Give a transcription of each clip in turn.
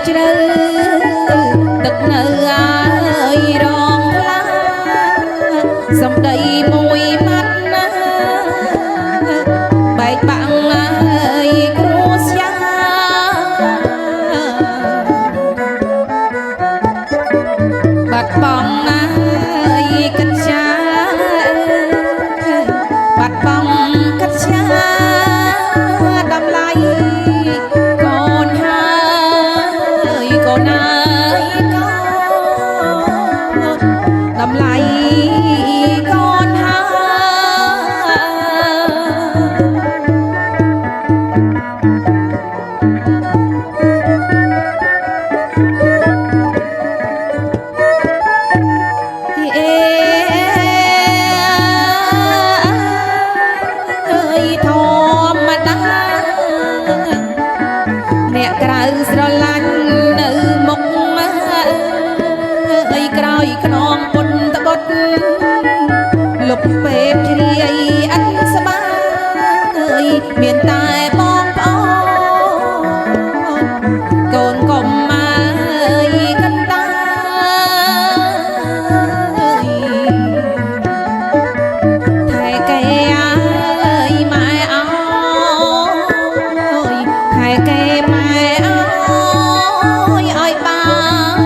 ជ្រៅទឹកនៅអាយរងផ្លាសំដីមួយម៉ាត់ណាបែកបាំងអាយគ្រួសារបាត់បង់អាយកិច្ចចាបាត់បង់កិច្ចចាតម្លៃកូនហើយកូនអើយកូនតម្លៃកូនហើអ្នកក្រៅស្រឡាញ់នៅមុខអើយក្រោយខ្នងពុនតបុតលុបពេកជ្រាយអត់ស្បាអើយមានតែបងប្អូនកូនកុំអើយកណ្ដាលថែកែអើយម៉ែអើយថែកែម៉ែឲ្យបាន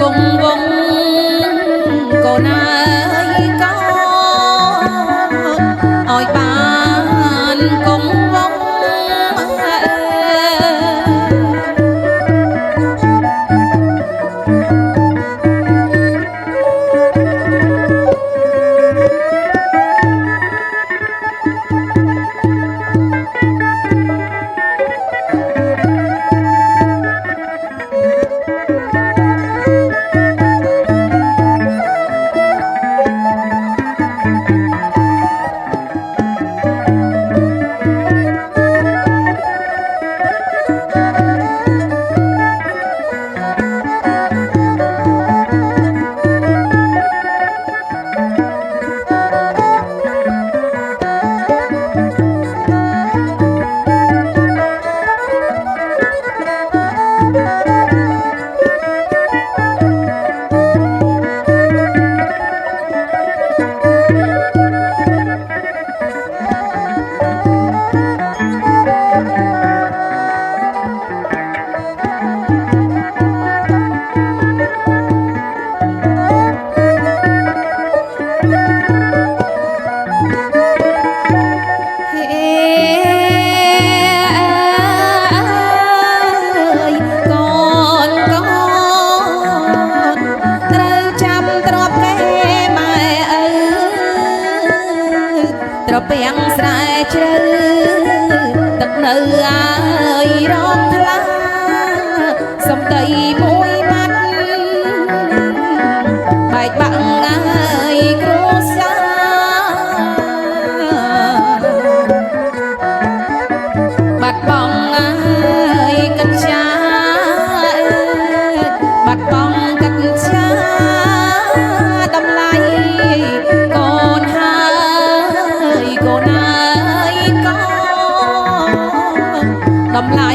គង់វង្សកូនអើយកូនឲ្យបានគង់វង្សត្រពាំងស្រែជ្រៅទឹកនៅអាយរងថ្លាសំដីមួយម៉ាត់បែកបាក់អាយគ្រួសារបាត់បង់អាយកិច្ចចាបាត់បង់កិច្ចចាតម្លៃកូនហើយកូនអើយកូនតម្លៃ